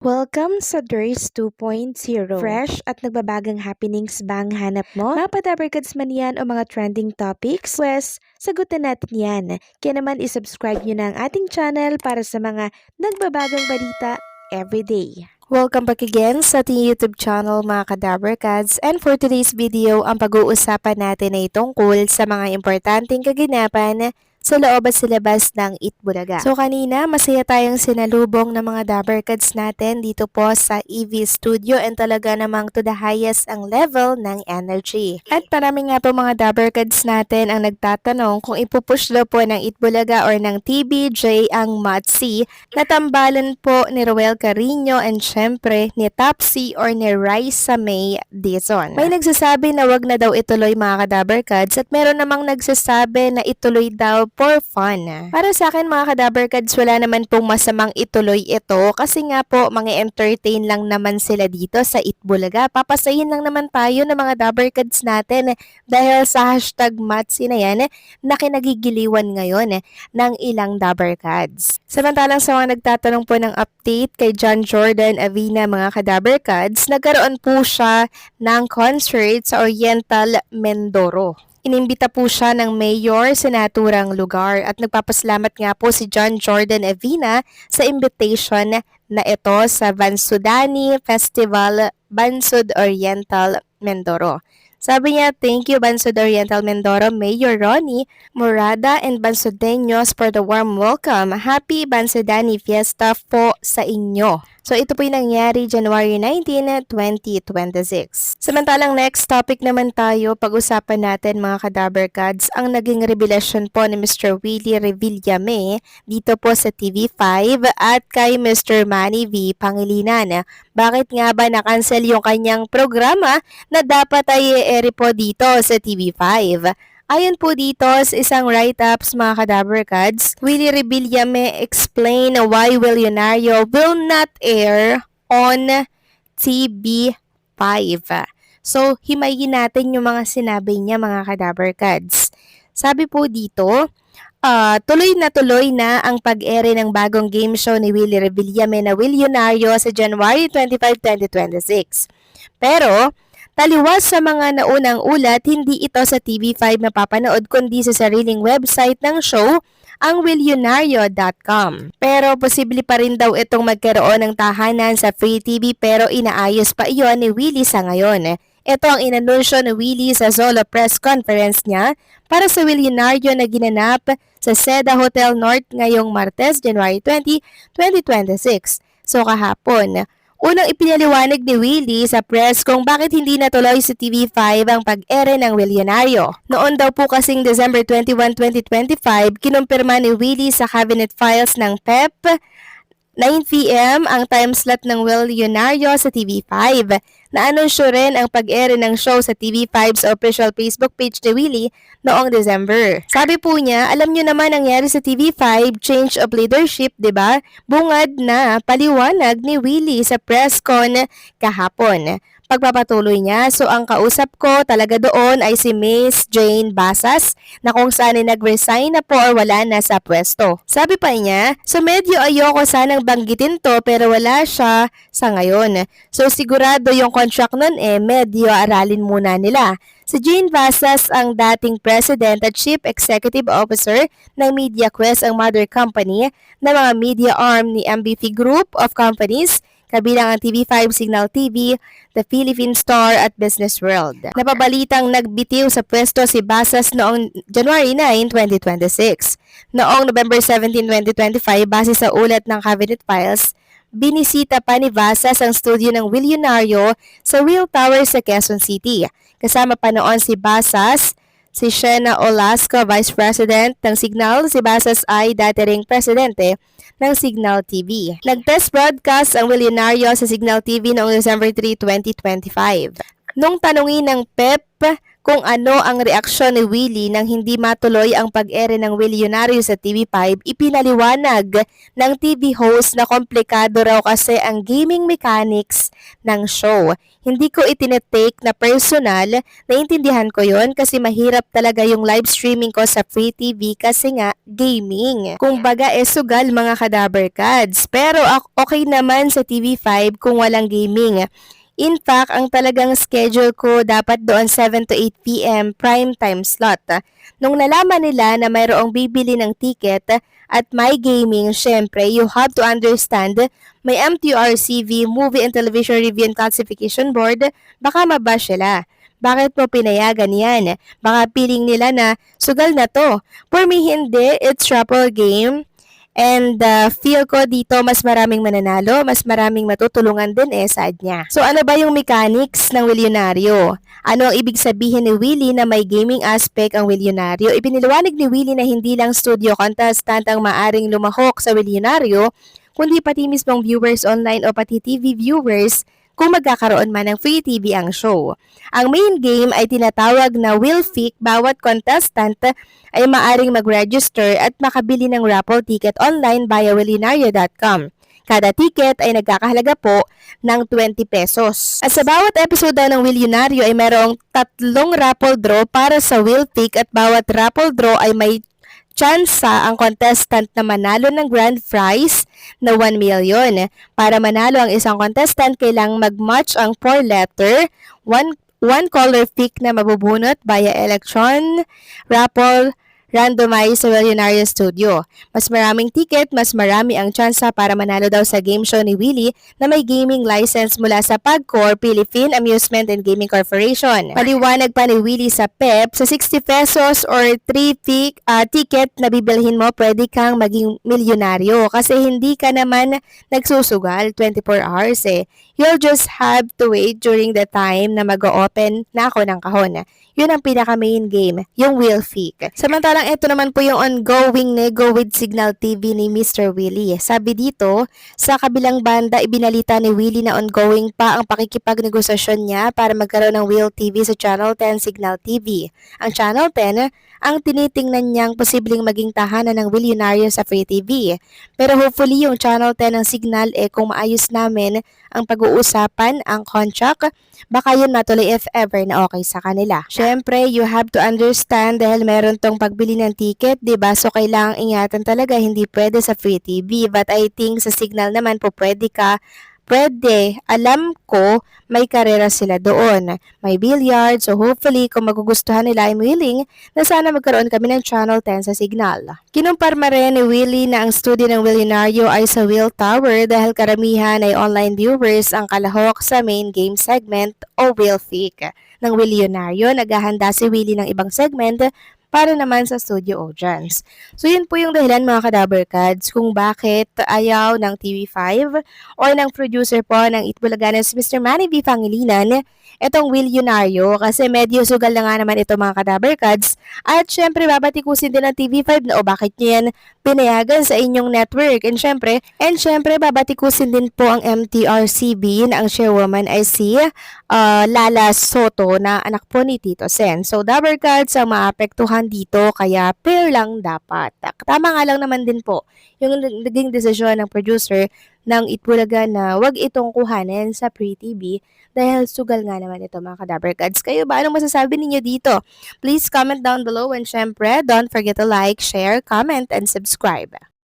Welcome sa Durs 2.0. Fresh at nagbabagang happenings ba ang hanap mo? Mga padabarkads man yan o mga trending topics? Pwes, sagutin natin yan. Kaya naman isubscribe nyo na ang ating channel para sa mga nagbabagang balita everyday. Welcome back again sa ating YouTube channel mga Kadabarkads, and for today's video, ang pag-uusapan natin ay tungkol sa mga importanteng kaganapan sa loob at sa labas ng Itbulaga. So kanina, masaya tayong sinalubong ng mga Dabarkads natin dito po sa EV Studio, and talaga namang to the highest ang level ng energy. At marami nga po mga Dabarkads natin ang nagtatanong kung ipupush daw po ng Itbulaga or ng TBJ ang Matsi na tambalan po ni Roel Carino and syempre ni Topsy or ni Raisa May Dizon. May nagsasabi na wag na daw ituloy mga Kadabarkads, at meron namang nagsasabi na ituloy daw for fun. Para sa akin mga Kadabarkads, wala naman pong masamang ituloy ito kasi nga po mga entertain lang naman sila dito sa Itbulaga. Papasayin lang naman tayo ng mga Dabarkads natin dahil sa hashtag Matsi na yan na kinagigiliwan ngayon ng ilang Dabarkads. Samantalang sa mga nagtatanong po ng update kay John Jordan Avina mga Kadabarkads, nagkaroon po siya ng concert sa Oriental Mindoro. Inimbita po siya ng mayor sa naturang lugar, at nagpapasalamat nga po si John Jordan Avina sa invitation na ito sa Bansudani Festival, Bansud Oriental Mindoro. Sabi niya, thank you Bansud Oriental Mindoro, Mayor Ronnie Morada and Bansudeños for the warm welcome. Happy Bansudani Fiesta po sa inyo. So ito po yung nangyari January 19, 2026. Samantalang next topic naman tayo, pag-usapan natin mga Kadabarkads ang naging revelasyon po ni Mr. Willie Revillame dito po sa TV5 at kay Mr. Manny V. Pangilinan. Bakit nga ba na-cancel yung kanyang programa na dapat ay i-air po dito sa TV5? Ayon po dito sa isang write-ups mga Kadabarkads, Willie Revillame explain why Willionario will not air on TV5. So, himayin natin yung mga sinabi niya mga Kadabarkads. Sabi po dito, tuloy na ang pag-ere ng bagong game show ni Willie Revillame na Willionario sa January 25, 2026. Pero, taliwas sa mga naunang ulat, hindi ito sa TV5 mapapanood kundi sa sariling website ng show, ang willionario.com. Pero posible pa rin daw itong magkaroon ng tahanan sa Free TV, pero inaayos pa iyon ni Willie sa ngayon. Ito ang inanunsyo ni Willie sa solo press conference niya para sa Willionario na ginanap sa Seda Hotel North ngayong Martes, January 20, 2026. So kahapon, unang ipinaliwanag ni Willie sa press kung bakit hindi natuloy sa TV5 ang pag-ere ng Willionario. Noon daw po kasing December 21, 2025, kinumpirma ni Willie sa cabinet files ng PEP 9 p.m. ang time slot ng Willionario sa TV5. Naanunsyo rin ang pag-ere ng show sa TV5 sa official Facebook page ni Willie noong December. Sabi po niya, alam nyo naman nangyari sa TV5, change of leadership, diba? Bungad na paliwanag ni Willie sa press con kahapon. Pagpapatuloy niya, so ang kausap ko talaga doon ay si Miss Jane Basas na kung saan ay nag-resign na po or wala na sa pwesto. Sabi pa niya, so medyo ayoko sanang banggitin to pero wala siya sa ngayon. So sigurado yung contract nun medyo aralin muna nila. Si Jane Basas ang dating President at Chief Executive Officer ng MediaQuest, ang mother company na mga media arm ni MBP Group of Companies, kabilang ang TV5, Signal TV, The Philippine Star at Business World. Napabalitang nagbitiw sa pwesto si Basas noong January 9, 2026. Noong November 17, 2025, base sa ulat ng cabinet files, binisita pa ni Basas ang studio ng Willionario sa Will Tower sa Quezon City. Kasama pa noon si Basas, si Shena Olasco, Vice President ng Signal. Si Basas ay dati ring presidente ng Signal TV. Nag-test broadcast ang Willionario sa Signal TV noong December 3, 2025. Nung tanungin ng PEP kung ano ang reaksyon ni Willie nang hindi matuloy ang pag-ere ng Willionario sa TV5, ipinaliwanag ng TV host na komplikado raw kasi ang gaming mechanics ng show. Hindi ko itinetake na personal, naintindihan ko yon kasi mahirap talaga yung live streaming ko sa free TV kasi nga gaming. Kung baga sugal mga Kadaber Kads. Pero okay naman sa TV5 kung walang gaming. In fact, ang talagang schedule ko dapat doon 7 to 8 p.m. prime time slot. Nung nalaman nila na mayroong bibili ng ticket at my gaming, syempre, you have to understand, may MTRCV, Movie and Television Review and Classification Board, baka mabash sila. Bakit mo pinayagan yan? Baka piling nila na sugal na to. For me, hindi. It's raffle game. And feel ko dito mas maraming mananalo, mas maraming matutulungan din sa ad niya. So ano ba yung mechanics ng Willionario? Ano ang ibig sabihin ni Willie na may gaming aspect ang Willionario? Ipiniliwanag ni Willie na hindi lang studio contestant ang maaring lumahok sa Willionario, kundi pati mismong viewers online o pati TV viewers kung magkakaroon man ng free TV ang show. Ang main game ay tinatawag na Will Pick. Bawat contestant ay maaring mag-register at makabili ng raffle ticket online via willionario.com. Kada ticket ay nagkakahalaga po ng 20 pesos. At sa bawat episode ng Willionario ay mayroong 3 raffle draw para sa Will Pick at bawat raffle draw ay may tsansa ang contestant na manalo ng grand prize na 1 million. Para manalo ang isang contestant, kailangang mag-match ang 4-letter, one color pick na mabubunot via electron, raffle, randomized sa Willionario Studio. Mas maraming ticket, mas marami ang tsansa para manalo daw sa game show ni Willie na may gaming license mula sa PAGCOR, Philippine Amusement and Gaming Corporation. Paliwanag pa ni Willie sa PEP, sa 60 pesos or 3 ticket na bibilhin mo, pwede kang maging milyonaryo kasi hindi ka naman nagsusugal 24 hours You'll just have to wait during the time na mag-o-open na ako ng kahon. Yun ang pinaka-main game, yung Will Pick. Samantalang ito naman po yung ongoing nego with Signal TV ni Mr. Willie. Sabi dito, sa kabilang banda, ibinalita ni Willie na ongoing pa ang pakikipagnegosasyon niya para magkaroon ng Will TV sa Channel 10 Signal TV. Ang Channel 10 ang tinitingnan niyang posibleng maging tahanan ng Willionario sa Free TV. Pero hopefully yung Channel 10 ng Signal kung maayos namin ang pag-uusapan, ang contract, baka yun matuloy if ever na okay sa kanila. Syempre, you have to understand dahil meron tong pagbili ng ticket, diba? So, kailangang ingatan talaga, hindi pwede sa Free TV. But I think sa Signal naman po pwede ka. Alam ko, may karera sila doon. May billiard, so hopefully kung magugustuhan nila, I'm willing na sana magkaroon kami ng Channel 10 sa Signal. Kinumparma rin ni Willie na ang studio ng Willionario ay sa Will Tower dahil karamihan ay online viewers ang kalahok sa main game segment o Will Pick. Ng Willionario, naghahanda si Willie ng ibang segment para naman sa studio audience. So yun po yung dahilan mga Kadaber Kads kung bakit ayaw ng TV5 o ng producer po ng Itbulaga si Mr. Manny B. Pangilinan itong Willionario kasi medyo sugal na nga naman ito mga Kadaber Kads at syempre babatikusin din ng TV5 na bakit nyo yan pinayagan sa inyong network and syempre babatikusin din po ang MTRCB na ang chairwoman ay si Lala Soto na anak po ni Tito Sen. So Daber Kads ang maapektuhan dito kaya fair lang dapat. Tama nga lang naman din po yung naging desisyon ng producer ng Itbulaga na wag itong kuhanin sa Free TV dahil sugal nga naman ito mga Kadaber Kads. Kayo ba? Anong masasabi ninyo dito? Please comment down below and syempre don't forget to like, share, comment, and subscribe.